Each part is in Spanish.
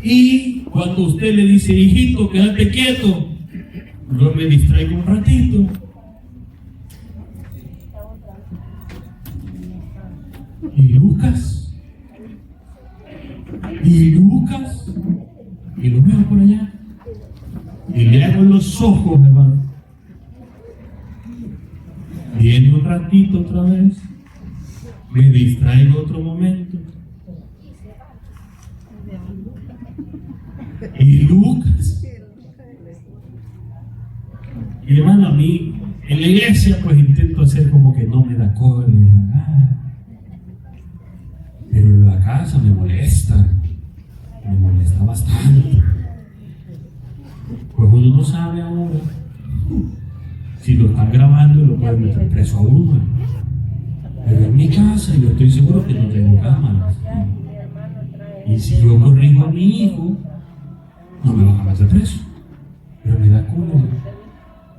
Y cuando usted le dice, hijito, quédate quieto, yo me distraigo un ratito. ¿Y Lucas? Y lo veo por allá. Y le hago los ojos, hermano. Viene un ratito otra vez. Me distraigo otro momento. ¿Y Lucas? Y hermano, a mí, en la iglesia, pues intento hacer como que no me da cólera. Pero en la casa me molesta bastante. Pues uno no sabe ahora si lo están grabando y lo pueden meter preso a uno. Pero en mi casa yo estoy seguro que no tengo cámaras. Y si yo corrijo a mi hijo, no me van a meter preso. Pero me da cólera.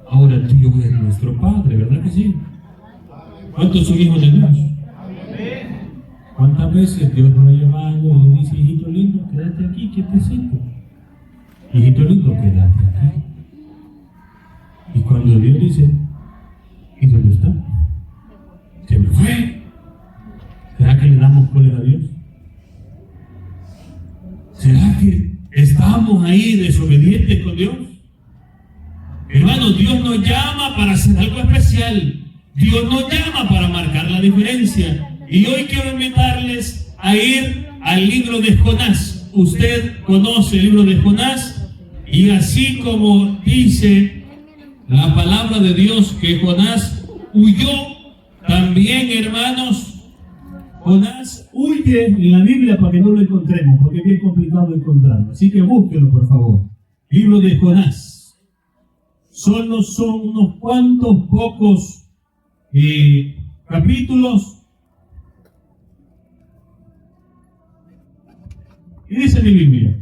Ahora Dios es nuestro Padre, ¿verdad que sí? ¿Cuántos son hijos de Dios? ¿Cuántas veces Dios nos ha llamado y le dice, hijito lindo, quédate aquí, quietecito? Hijito lindo, quédate aquí. Y cuando Dios dice, ¿y dónde está? Se me fue. ¿Será que le damos cólera a Dios? ¿Será que estamos ahí desobedientes con Dios? Hermano, Dios nos llama para hacer algo especial. Dios nos llama para marcar la diferencia. Y hoy quiero invitarles a ir al libro de Jonás. Usted conoce el libro de Jonás, y así como dice la palabra de Dios que Jonás huyó, también, hermanos, Jonás huye en la Biblia para que no lo encontremos, porque es bien complicado encontrarlo. Así que búsquelo, por favor. Libro de Jonás. Solo son unos cuantos pocos capítulos. Y dice mi Biblia: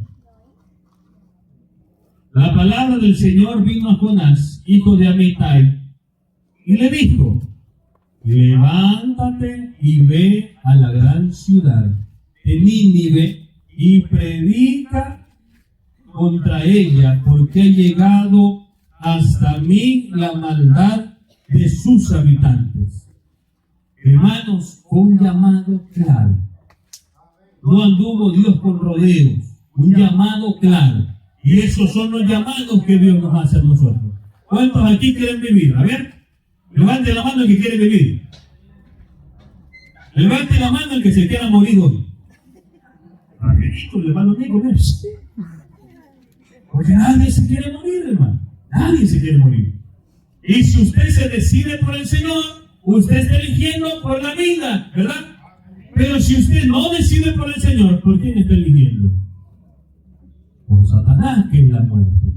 la palabra del Señor vino a Jonás, hijo de Amitai, y le dijo: levántate y ve a la gran ciudad de Nínive y predica contra ella, porque ha llegado hasta mí la maldad de sus habitantes. Hermanos, un llamado claro. No anduvo Dios con rodeos, un llamado claro. Y esos son los llamados que Dios nos hace a nosotros. ¿Cuántos aquí quieren vivir? A ver, levante la mano el que quiere vivir. Levante la mano el que se quiera morir hoy. Rapidito, levante mi con eso. Porque nadie se quiere morir, hermano. Nadie se quiere morir. Y si usted se decide por el Señor, usted está eligiendo por la vida, ¿verdad? Pero si usted no decide por el Señor, ¿por quién está eligiendo? Por Satanás, que es la muerte.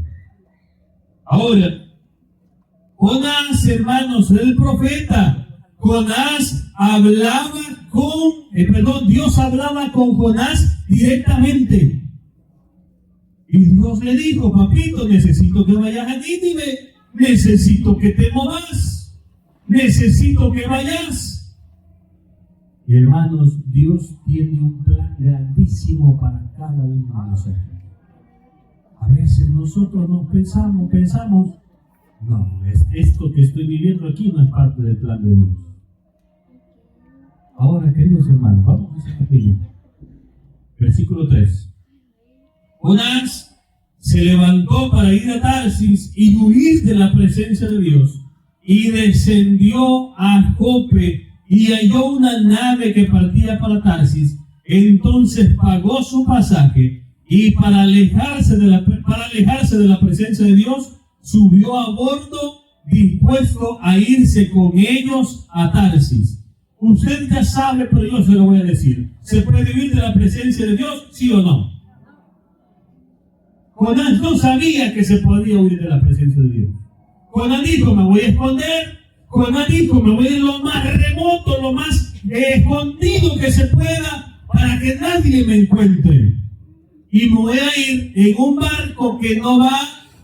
Ahora, Jonás, hermanos, el profeta, Jonás hablaba Dios hablaba con Jonás directamente. Y Dios le dijo: papito, necesito que vayas a Nínive, necesito que te movas, necesito que vayas. Y hermanos, Dios tiene un plan grandísimo para cada uno de nosotros. A veces nosotros nos pensamos, no, esto que estoy viviendo aquí no es parte del plan de Dios. Ahora, queridos hermanos, vamos a hacer aquello. Versículo 3. Jonás se levantó para ir a Tarsis y huir de la presencia de Dios, y descendió a Jope y halló una nave que partía para Tarsis. Entonces pagó su pasaje y para alejarse de la presencia de Dios, subió a bordo, dispuesto a irse con ellos a Tarsis. Usted ya sabe, pero yo se lo voy a decir: ¿se puede vivir de la presencia de Dios, sí o no? Jonás no sabía que se podía huir de la presencia de Dios. Jonás dijo: me voy a esconder. Jonás dijo: me voy a ir lo más remoto, lo más escondido que se pueda, para que nadie me encuentre. Y me voy a ir en un barco que no va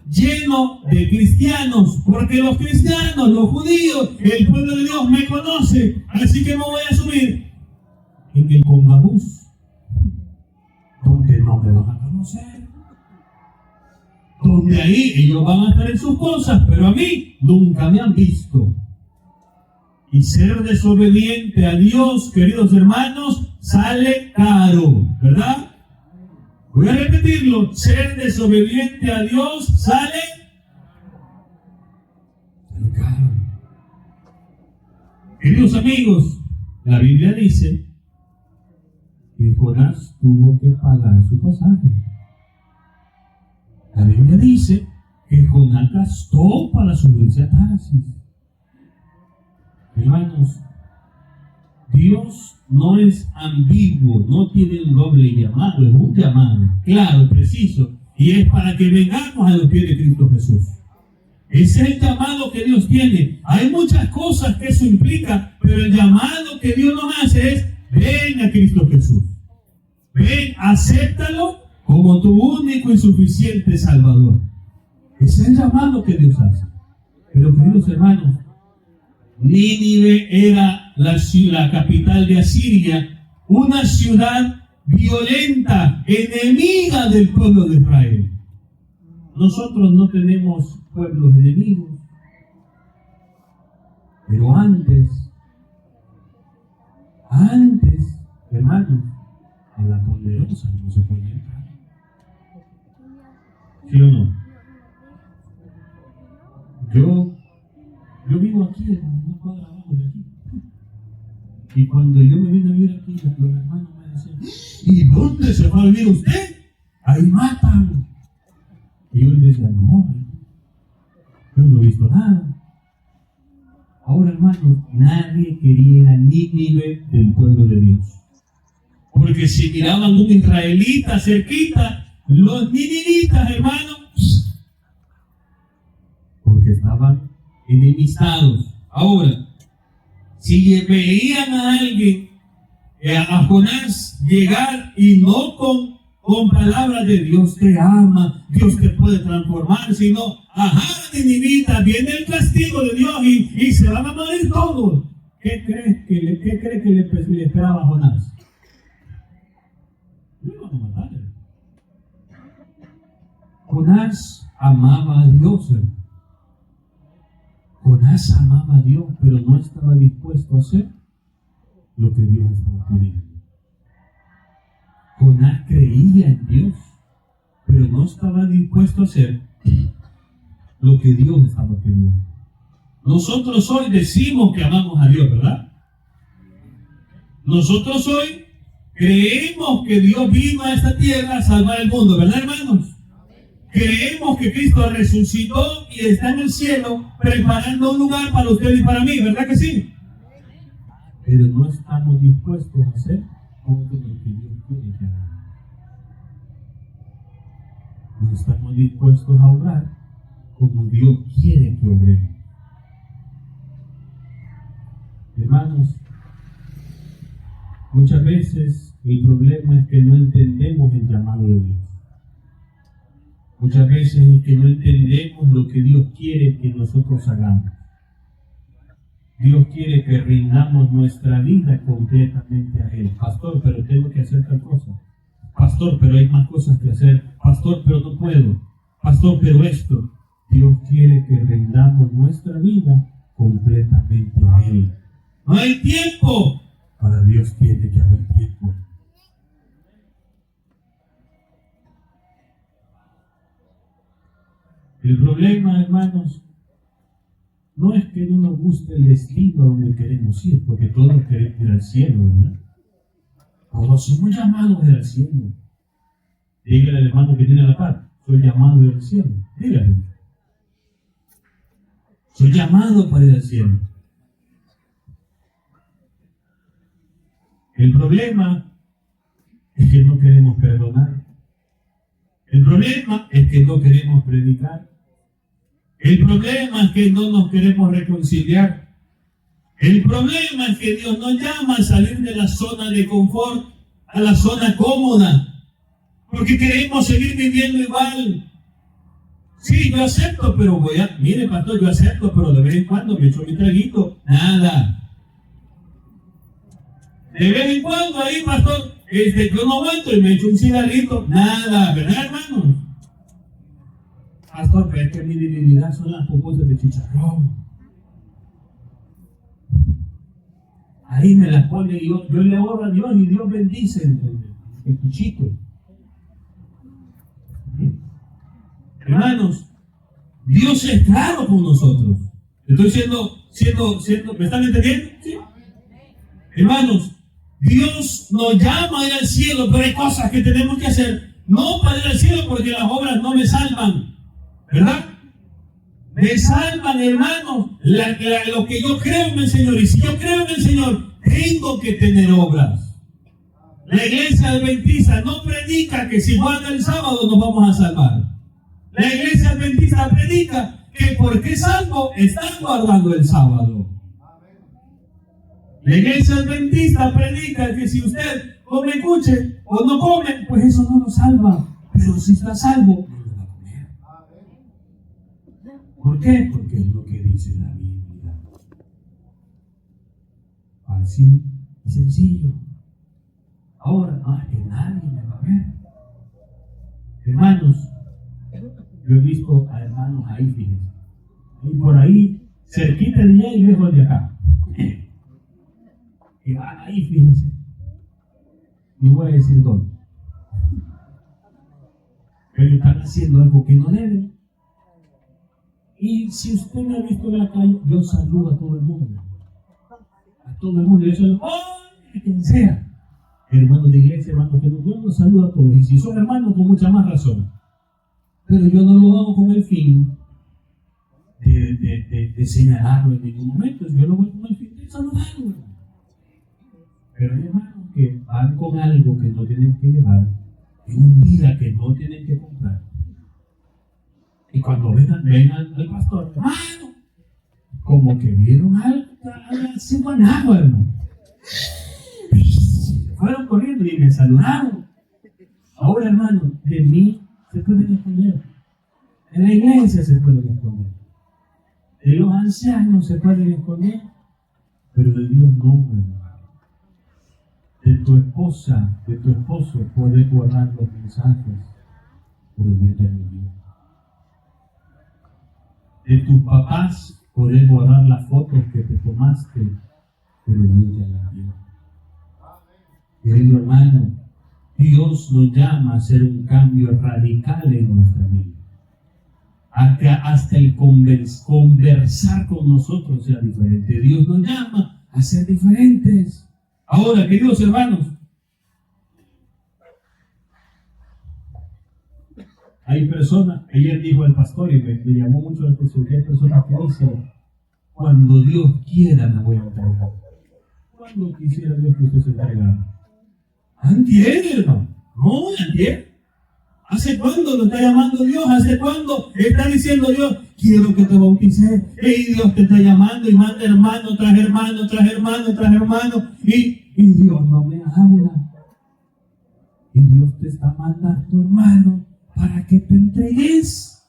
lleno de cristianos, porque los cristianos, los judíos, el pueblo de Dios me conoce, así que me voy a subir en el Congabús, donde no me van a conocer. conocer. Donde ahí ellos van a estar en sus cosas, pero a mí nunca me han visto. Y ser desobediente a Dios, queridos hermanos, sale caro, ¿verdad? Voy a repetirlo, ser desobediente a Dios sale caro. Queridos amigos, la Biblia dice que Jonás tuvo que pagar su pasaje. La Biblia dice que Jonás gastó para subirse a Tarsis. Hermanos, Dios no es ambiguo, no tiene un doble llamado, es un llamado claro, preciso, y es para que vengamos a los pies de Cristo Jesús. Ese es el llamado que Dios tiene. Hay muchas cosas que eso implica, pero el llamado que Dios nos hace es: ven a Cristo Jesús. Ven, acéptalo como tu único y suficiente Salvador. Ese es el llamado que Dios hace. Pero, queridos hermanos, Nínive era la capital de Asiria, una ciudad violenta, enemiga del pueblo de Israel. Nosotros no tenemos pueblos enemigos, pero antes, hermanos, en la poderosa no se podía entrar. ¿Sí o no? Yo vivo aquí, en una cuadra abajo de aquí. Y cuando yo me vine a vivir aquí, los hermanos me decían: ¿y dónde se va a vivir usted? Ahí matan. Y yo les decía: no, yo no he visto nada. Ahora, hermanos, nadie quería ir a Nínive del pueblo de Dios. Porque si miraban a un israelita cerquita, los ninivitas, hermanos, porque estaban enemistados. Ahora, si veían a alguien, a Jonás, llegar y no con palabras de Dios te ama, Dios te puede transformar, sino: ajá, ninivita, viene el castigo de Dios y se van a morir todos. ¿Qué crees que le esperaba a Jonás? No iban a matarle. Jonás amaba a Dios, hermano. Jonás amaba a Dios, pero no estaba dispuesto a hacer lo que Dios estaba pidiendo. Jonás creía en Dios, pero no estaba dispuesto a hacer lo que Dios estaba pidiendo. Nosotros hoy decimos que amamos a Dios, ¿verdad? Nosotros hoy creemos que Dios vino a esta tierra a salvar el mundo, ¿verdad, hermanos? Creemos que Cristo resucitó y está en el cielo preparando un lugar para usted y para mí, ¿verdad que sí? Pero no estamos dispuestos a hacer todo lo que Dios quiere que hagamos. No estamos dispuestos a obrar como Dios quiere que obremos. Hermanos, muchas veces el problema es que no entendemos el llamado de Dios. Muchas veces es que no entendemos lo que Dios quiere que nosotros hagamos. Dios quiere que rindamos nuestra vida completamente a Él. Pastor, pero tengo que hacer tal cosa. Pastor, pero hay más cosas que hacer. Pastor, pero no puedo. Pastor, pero esto. Dios quiere que rindamos nuestra vida completamente a Él. No hay tiempo. Para Dios tiene que haber tiempo. El problema, hermanos, no es que no nos guste el destino donde queremos ir, porque todos queremos ir al cielo, ¿verdad? Todos somos llamados a ir al cielo. Dígale al hermano que tiene la paz: soy llamado a ir al cielo. Dígale: soy llamado para ir al cielo. El problema es que no queremos perdonar. El problema es que no queremos predicar. El problema es que no nos queremos reconciliar. El problema es que Dios nos llama a salir de la zona de confort a la zona cómoda, porque queremos seguir viviendo igual. Sí, yo acepto, pero mire, pastor, yo acepto, pero de vez en cuando me echo mi traguito. Nada. De vez en cuando ahí, pastor, yo no aguanto y me echo un cigarrito, nada, ¿verdad, hermanos? Pastor, pero es que mi debilidad son las pupusas de chicharrón. Ahí me las pone y yo le oro a Dios y Dios bendice el cuchito. Hermanos, Dios es claro con nosotros. Estoy siendo, ¿me están entendiendo? ¿Sí? Hermanos, Dios nos llama a ir al cielo, pero hay cosas que tenemos que hacer. No para ir al cielo porque las obras no me salvan, ¿verdad? Me salvan, hermanos, lo que yo creo en el Señor. Y si yo creo en el Señor, tengo que tener obras. La iglesia adventista no predica que si guarda el sábado nos vamos a salvar. La iglesia adventista predica que porque salvo están guardando el sábado. La iglesia adventista predica que si usted come cuche o no come, pues eso no lo salva. Pero si está salvo, no lo va a comer. ¿Por qué? Porque es lo que dice la Biblia. Así y sencillo. Ahora, más que nadie me va a ver. Hermanos, yo he visto a hermanos ahí, fíjense. Y por ahí, cerquita de allá y lejos de acá. Que van ahí, fíjense. No voy a decir dónde. Pero están haciendo algo que no deben. Y si usted me ha visto en la calle, yo saludo a todo el mundo. A todo el mundo. Yo saludo a quien sea. Hermanos de iglesia, hermanos que yo los saludo a todos. Y si son hermanos, con mucha más razón. Pero yo no lo hago con el fin de señalarlo en ningún momento. Yo lo hago con el fin de saludarlo. Pero hay hermanos que van con algo que no tienen que llevar, en un día que no tienen que comprar. Y cuando ven al pastor, hermano, como que vieron algo así guanado, hermano. Se fueron corriendo y me saludaron. Ahora, hermano, de mí se pueden esconder. En la iglesia se pueden esconder. De los ancianos se pueden esconder. Pero de Dios no, hermano. De tu esposa, de tu esposo, puedes guardar los mensajes, pero Dios ya lo vio. De tus papás, puedes guardar las fotos que te tomaste, pero Dios ya las vio. Querido hermano, Dios nos llama a hacer un cambio radical en nuestra vida. Hasta el conversar con nosotros sea diferente. Dios nos llama a ser diferentes. Ahora, queridos hermanos, hay personas, ayer dijo el pastor y me llamó mucho la atención, que hay personas que dicen, cuando Dios quiera me voy a entregar. ¿Cuándo quisiera Dios que usted se entregara? Antier, hermano. No, antier. ¿Hace cuándo lo está llamando Dios? ¿Hace cuándo está diciendo Dios, quiero que te bautice? Y Dios te está llamando y manda hermano tras hermano, tras hermano, tras hermano. Y Dios no me habla. Y Dios te está mandando, hermano, para que te entregues.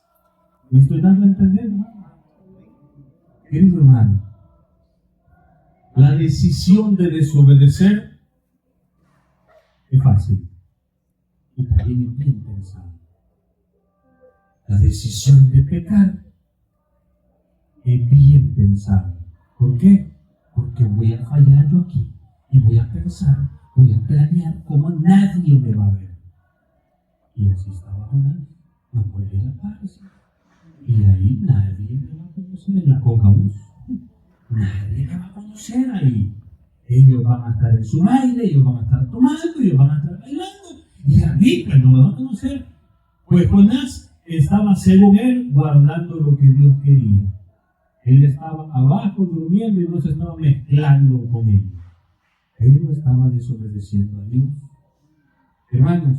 ¿Me estoy dando a entender, hermano? Querido hermano, la decisión de desobedecer es fácil y también es bien pensada. La decisión de pecar es bien pensada. ¿Por qué? Porque voy a fallar yo aquí y voy a pensar, voy a planear como nadie me va a ver. Y así estaba Jonás, no puede la paz. Y ahí nadie me va a conocer en la Cocabús. Nadie me va a conocer ahí. Ellos van a estar en su baile, ellos van a estar tomando, ellos van a estar bailando. Y a mí, pues no me van a conocer. Pues Jonás estaba, según él, guardando lo que Dios quería. Él estaba abajo durmiendo y no se estaba mezclando con ellos. Él no estaba desobedeciendo a Dios. Hermanos,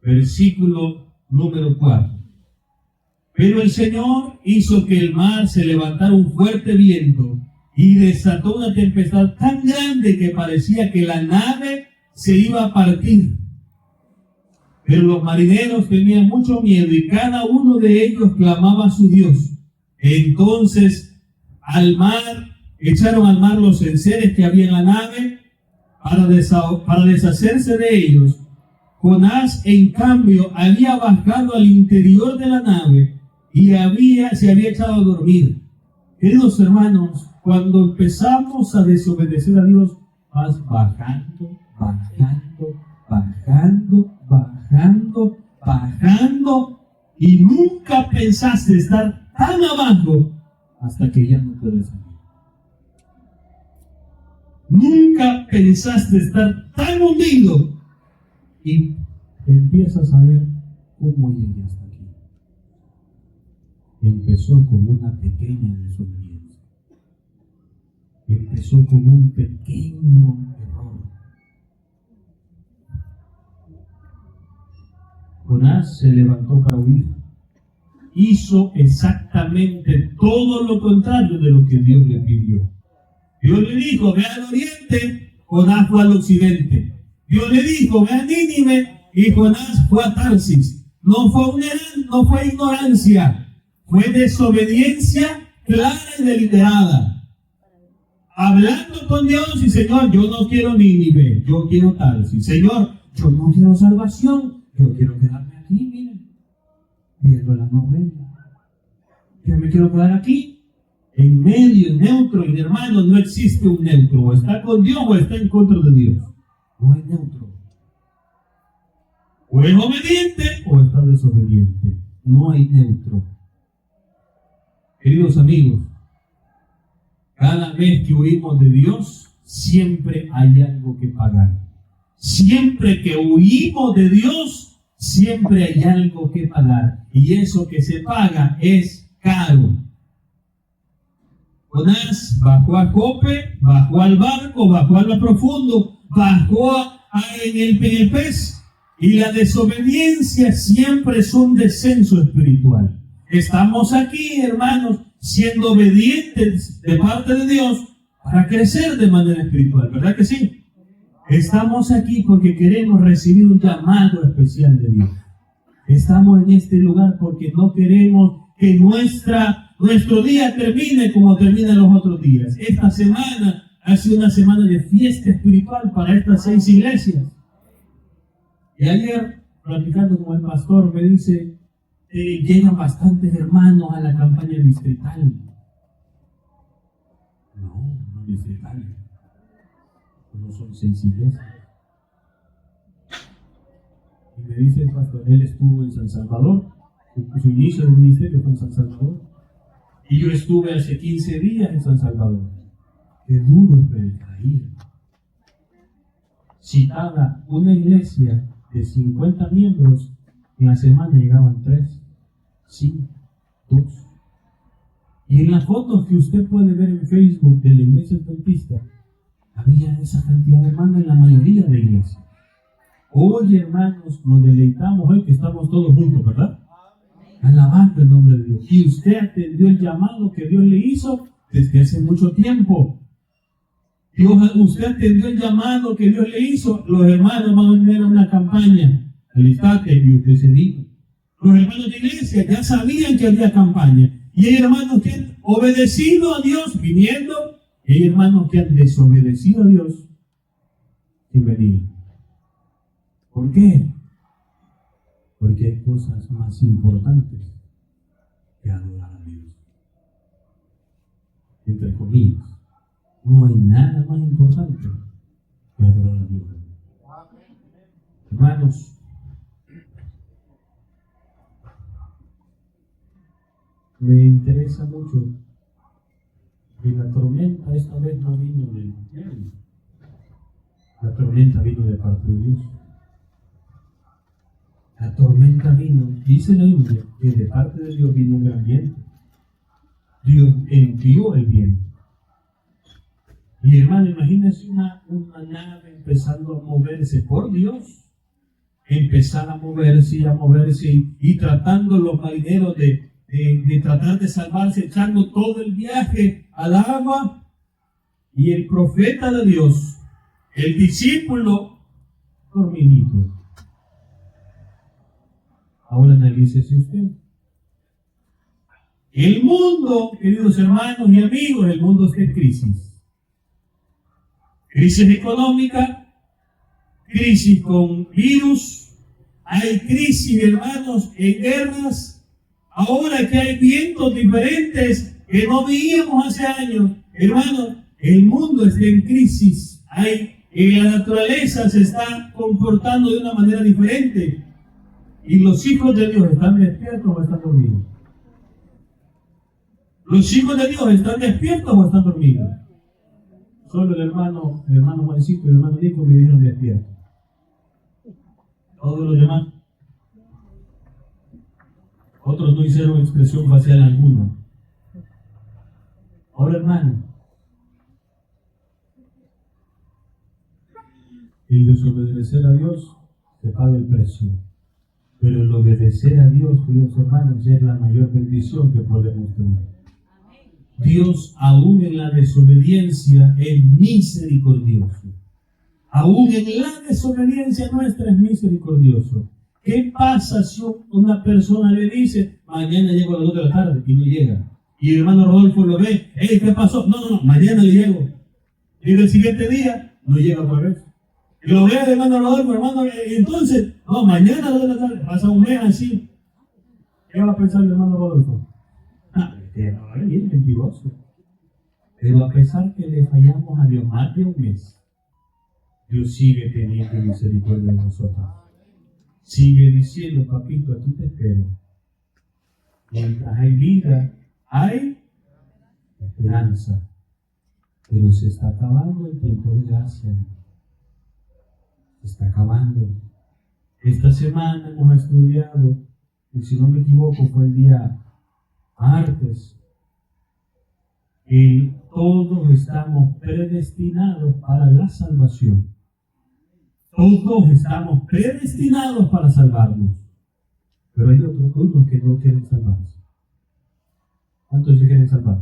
versículo número 4. Pero el Señor hizo que el mar se levantara un fuerte viento y desató una tempestad tan grande que parecía que la nave se iba a partir. Pero los marineros tenían mucho miedo y cada uno de ellos clamaba a su Dios. Entonces echaron al mar los enseres que había en la nave para deshacerse de ellos, Jonás, en cambio, había bajado al interior de la nave y se había echado a dormir. Queridos hermanos, cuando empezamos a desobedecer a Dios, vas bajando, y nunca pensaste estar tan abajo hasta que ya no puedes salir. Nunca pensaste estar tan hundido y empiezas a ver cómo llegué hasta aquí. Empezó con una pequeña desobediencia. Empezó con un pequeño error. Jonás se levantó para huir. Hizo exactamente todo lo contrario de lo que Dios le pidió. Dios le dijo, ve al oriente, Jonás fue al occidente. Dios le dijo, ve a Nínive, y Jonás fue a Tarsis. No fue ignorancia, fue desobediencia clara y deliberada. Hablando con Dios y Señor, yo no quiero Nínive, yo quiero Tarsis. Señor, yo no quiero salvación, yo quiero quedarme aquí, miren, viendo la novela. Yo me quiero quedar aquí. En medio, en neutro, y hermano, no existe un neutro. O está con Dios o está en contra de Dios. No hay neutro. O es obediente o está desobediente. No hay neutro. Queridos amigos, cada vez que huimos de Dios, siempre hay algo que pagar. Siempre que huimos de Dios, siempre hay algo que pagar. Y eso que se paga es caro. Jonás bajó a Jope, bajó al barco, bajó a lo profundo, bajó en el pez. Y la desobediencia siempre es un descenso espiritual. Estamos aquí, hermanos, siendo obedientes de parte de Dios para crecer de manera espiritual, ¿verdad que sí? Estamos aquí porque queremos recibir un llamado especial de Dios. Estamos en este lugar porque no queremos que nuestro día termine como terminan los otros días. Esta semana ha sido una semana de fiesta espiritual para estas 6 iglesias. Y ayer, platicando con el pastor, me dice, llegan bastantes hermanos a la campaña distrital. No distrital. No son 6 iglesias. Y me dice el pastor, él estuvo en San Salvador. Su inicio del ministerio fue en San Salvador. Y yo estuve hace 15 días en San Salvador. Qué duro es predicar ahí. Citaba una iglesia de 50 miembros, en la semana llegaban 3, 5, 2. Y en las fotos que usted puede ver en Facebook de la iglesia adventista, había esa cantidad de hermanos en la mayoría de iglesias. Hoy, hermanos, nos deleitamos hoy que estamos todos juntos, ¿verdad? Alabando el nombre de Dios. Y usted atendió el llamado que Dios le hizo desde hace mucho tiempo. Usted atendió el llamado que Dios le hizo. Los hermanos van a venir a una campaña. Alistate y usted se vino. Los hermanos de iglesia ya sabían que había campaña. Y hay hermanos que han obedecido a Dios viniendo. Y hay hermanos que han desobedecido a Dios sin venir. ¿Por qué? Porque hay cosas más importantes que adorar a Dios. Entre comillas, no hay nada más importante que adorar a Dios. Hermanos, me interesa mucho que la tormenta esta vez no vino del cielo. La tormenta vino de parte de Dios. La tormenta vino, dice la Biblia, que de parte de Dios vino un gran viento. Dios envió el viento. Y hermano, imagínense una nave empezando a moverse por Dios. Empezar a moverse y tratando los marineros de tratar de salvarse, echando todo el viaje al agua. Y el profeta de Dios, el discípulo, dormidito. Ahora analícese usted. El mundo, queridos hermanos y amigos, el mundo está en crisis. Crisis económica, crisis con virus, hay crisis, hermanos, en guerras. Ahora que hay vientos diferentes que no veíamos hace años, hermanos, el mundo está en crisis. La naturaleza se está comportando de una manera diferente. Y los hijos de Dios están despiertos o están dormidos. Los hijos de Dios están despiertos o están dormidos. Solo el hermano Juancito y el hermano Nico me dijeron despiertos. Todos los demás, otros no hicieron expresión facial alguna. Ahora, hermano, el desobedecer a Dios se paga el precio. Pero el obedecer a Dios, queridos hermanos, es la mayor bendición que podemos tener. Dios, aún en la desobediencia, es misericordioso. Aún en la desobediencia nuestra es misericordioso. ¿Qué pasa si una persona le dice, mañana llego a las 2 de la tarde y no llega? Y el hermano Rodolfo lo ve, ¿qué pasó? No, mañana le llego. Y el siguiente día, no llega otra vez. Y lo ve el hermano Rodolfo, hermano, entonces, no, mañana a las 2 de la tarde, pasa un mes así. ¿Qué va a pensar el hermano Rodolfo? Ahora es mentiroso. Pero a pesar que le fallamos a Dios más de un mes, Dios sigue teniendo misericordia de nosotros. Sigue diciendo, papito, aquí te espero. Mientras hay vida, hay esperanza. Pero se está acabando el tiempo de gracia. Se está acabando. Esta semana hemos estudiado, y si no me equivoco fue el día martes, y todos estamos predestinados para la salvación. Todos estamos predestinados para salvarnos. Pero hay otros que no quieren salvarse. ¿Cuántos se quieren salvar?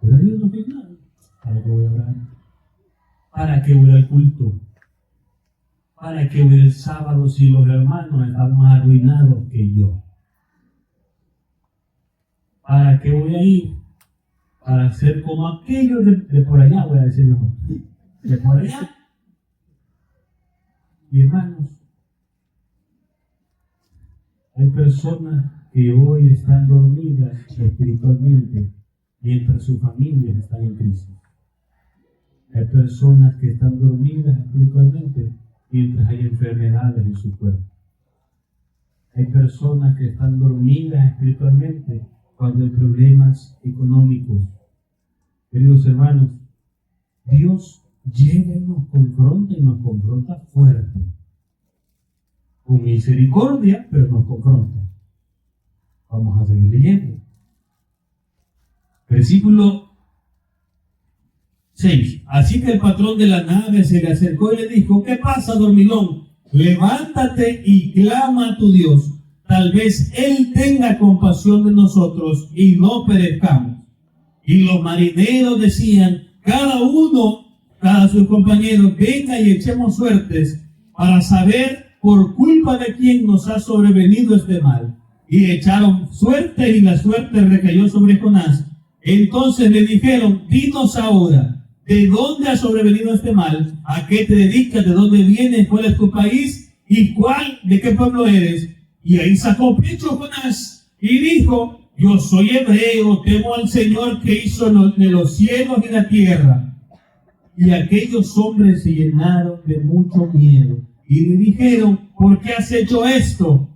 Pero hay otros que no. ¿Para qué voy a orar? ¿Para qué voy al culto? ¿Para qué voy el sábado si los hermanos están más arruinados que yo? ¿Para qué voy a ir? Para ser como aquellos de por allá, voy a decir mejor. De por allá. Y hermanos, hay personas que hoy están dormidas espiritualmente mientras sus familias están en crisis. Hay personas que están dormidas espiritualmente mientras hay enfermedades en su cuerpo. Hay personas que están dormidas espiritualmente cuando hay problemas económicos. Queridos hermanos, Dios llega y nos confronta fuerte. Con misericordia, pero nos confronta. Vamos a seguir leyendo. Versículo 6. Así que el patrón de la nave se le acercó y le dijo, ¿qué pasa, dormilón? Levántate y clama a tu Dios. Tal vez Él tenga compasión de nosotros y no perezcamos. Y los marineros decían, cada sus compañeros, venga y echemos suertes para saber por culpa de quién nos ha sobrevenido este mal. Y echaron suerte y la suerte recayó sobre Jonás. Entonces le dijeron, dinos ahora, ¿de dónde ha sobrevenido este mal? ¿A qué te dedicas? ¿De dónde vienes? ¿Cuál es tu país? ¿Y de qué pueblo eres? Y ahí sacó pecho Jonás y dijo, yo soy hebreo, temo al Señor que hizo los cielos y la tierra. Y aquellos hombres se llenaron de mucho miedo y le dijeron, ¿por qué has hecho esto?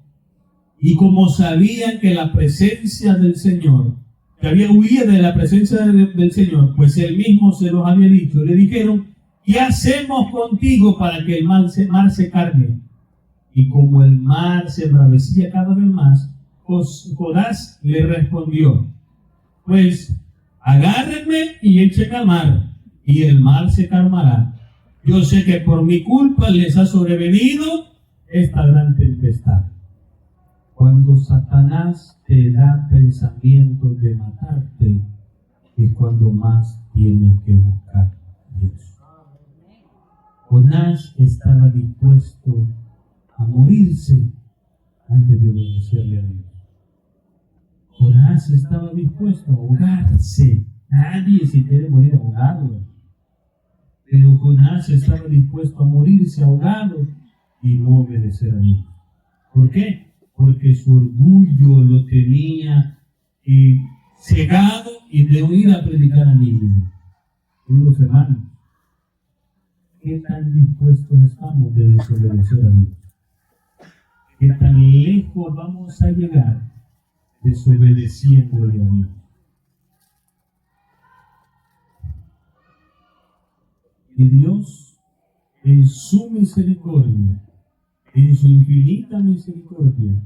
Y como sabían que la presencia del Señor, que había huido de la presencia del Señor, pues Él mismo se los había dicho, le dijeron, ¿qué hacemos contigo para que el mar se calme? Y como el mar se embravecía cada vez más, Jonás le respondió, pues agárrenme y echen al mar, y el mar se calmará. Yo sé que por mi culpa les ha sobrevenido esta gran tempestad. Cuando Satanás te da pensamientos de matarte, es cuando más tienes que buscar a Dios. Jonás estaba dispuesto a morirse antes de obedecerle a Dios. Jonás estaba dispuesto a ahogarse. Nadie se quiere morir ahogado. Pero Jonás estaba dispuesto a morirse ahogado y no obedecer a Dios. ¿Por qué? Porque su orgullo lo tenía cegado y de ir a predicar a Nínive. Queridos hermanos, ¿qué tan dispuestos estamos de desobedecer a Dios? ¿Qué tan lejos vamos a llegar desobedeciéndole a Dios? Y Dios, en su misericordia, en su infinita misericordia,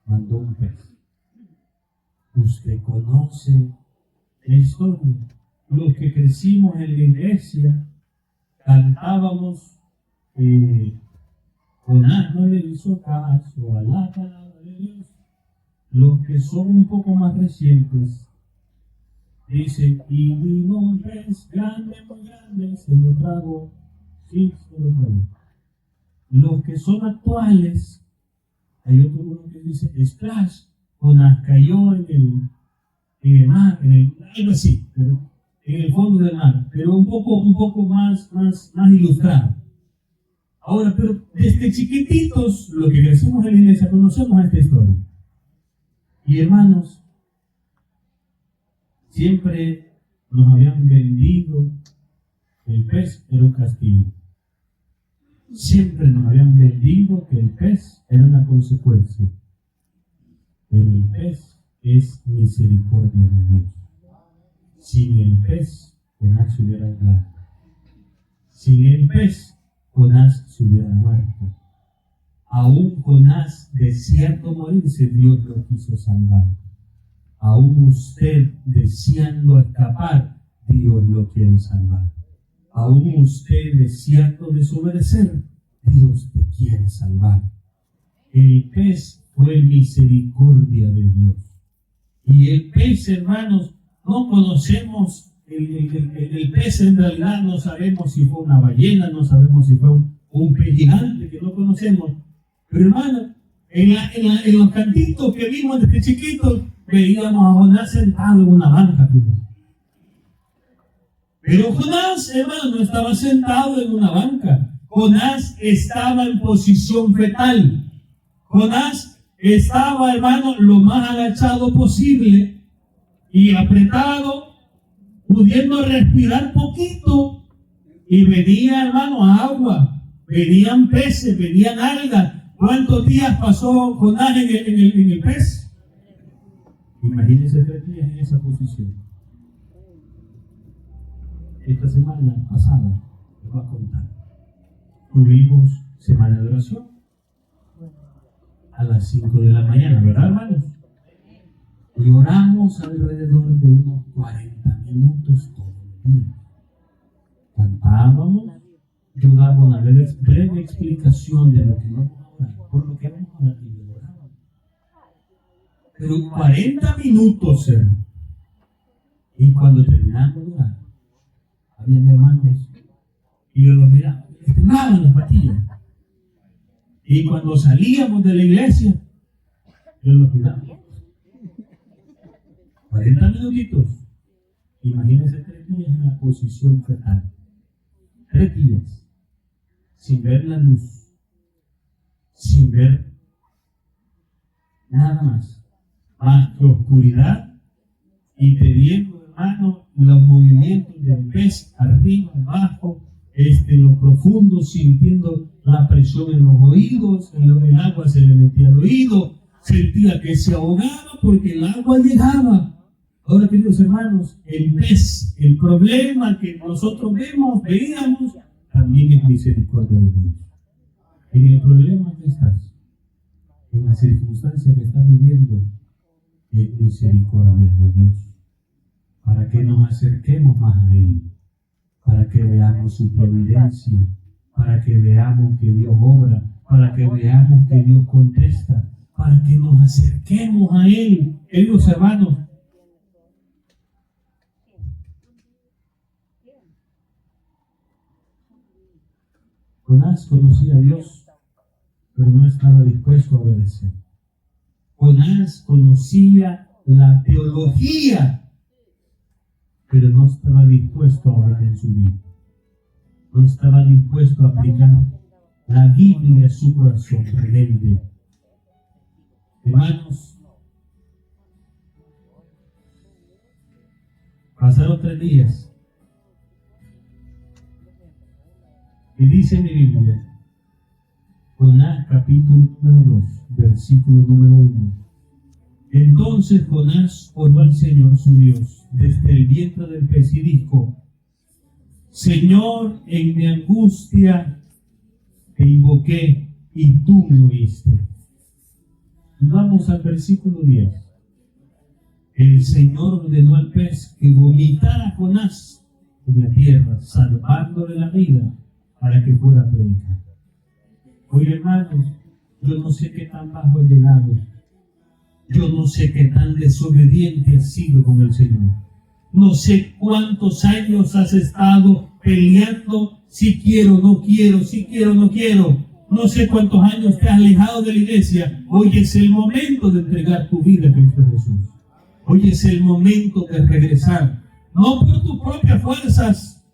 mandó un pez. Usted conoce la historia. Los que crecimos en la iglesia, cantábamos, Jonás no le hizo caso a la palabra de Dios. Los que son un poco más recientes, dicen, y vino un pez grande, muy grande, se lo tragó. Sí, se lo tragó. Los que son actuales, hay otro uno que dice, splash, Jonás cayó en el mar, algo así, pero en el fondo del mar, pero un poco más ilustrado. Ahora, pero desde chiquititos, los que crecimos en la iglesia, conocemos esta historia. Y hermanos, siempre nos habían vendido el pez era un castigo. Siempre nos habían vendido que el pez era una consecuencia. Pero el pez es misericordia de Dios. Sin el pez, Jonás se hubiera ahogado. Sin el pez, Jonás se hubiera muerto. Aún Jonás, deseando morirse, Dios lo quiso salvar. Aún usted, deseando escapar, Dios lo quiere salvar. Aún usted, deseando desobedecer, Dios te quiere salvar. El pez fue misericordia de Dios. Y el pez, hermanos, no conocemos el pez, en realidad no sabemos si fue una ballena, no sabemos si fue un pez gigante que no conocemos. Pero hermano, en los cantitos que vimos desde chiquitos, veíamos a Jonás sentado en una banca. Pero Jonás, hermano, no estaba sentado en una banca. Jonás estaba en posición fetal. Jonás estaba, hermano, lo más agachado posible y apretado, pudiendo respirar poquito. Y venía, hermano, agua, venían peces, venían algas. ¿Cuántos días pasó Jonás en el pez? Imagínense 3 días en esa posición. Esta semana pasada, les voy a contar, tuvimos semana de oración a las 5 de la mañana, ¿verdad, hermanos? Y oramos alrededor de unos 40 minutos todos los días. Cantábamos, yo daba una breve explicación de lo que vamos a orar, por lo que vamos a orar y orábamos. Pero 40 minutos, hermano. Y cuando terminamos de orar, habían hermanos y yo los miraba, les temblaban las patillas. Y cuando salíamos de la iglesia, yo los miraba. 40 minutitos. Imagínense 3 días en la posición fetal. 3 días. Sin ver la luz. Sin ver nada más. Más que oscuridad. Y pidiendo, hermano, los movimientos del pez arriba, abajo, en lo profundo, sintiendo la presión en los oídos, el agua se le metía al oído, sentía que se ahogaba porque el agua llegaba. Ahora, queridos hermanos, el pez, el problema que nosotros veíamos, también es misericordia de Dios. En el problema que estás, en la circunstancia que estás viviendo, es misericordia de Dios. Para que nos acerquemos más a Él, para que veamos su providencia, para que veamos que Dios obra, para que veamos que Dios contesta, para que nos acerquemos a Él. Queridos hermanos, Jonás conocía a Dios, pero no estaba dispuesto a obedecer. Jonás conocía la teología, pero no estaba dispuesto a obrar en su vida. no estaba dispuesto a aplicar la Biblia a su corazón rebelde. Hermanos, pasaron 3 días y dice mi Biblia, Jonás capítulo número 2, versículo número 1. Entonces Jonás oró al Señor su Dios desde el vientre del pez y dijo: Señor, en mi angustia te invoqué y tú me oíste. Y vamos al versículo 10. El Señor ordenó al pez que vomitara a Jonás en la tierra, salvándole la vida para que fuera a predicar. Oye, hermanos, yo no sé qué tan bajo he llegado. Yo no sé qué tan desobediente has sido con el Señor. No sé cuántos años has estado peleando si quiero, no quiero, si quiero, no quiero. No sé cuántos años te has alejado de la iglesia. Hoy es el momento de entregar tu vida a Cristo Jesús. Hoy es el momento de regresar. No por tus propias fuerzas,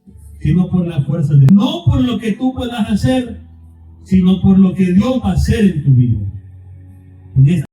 sino por las fuerzas de Dios. No por lo que tú puedas hacer, sino por lo que Dios va a hacer en tu vida. En esta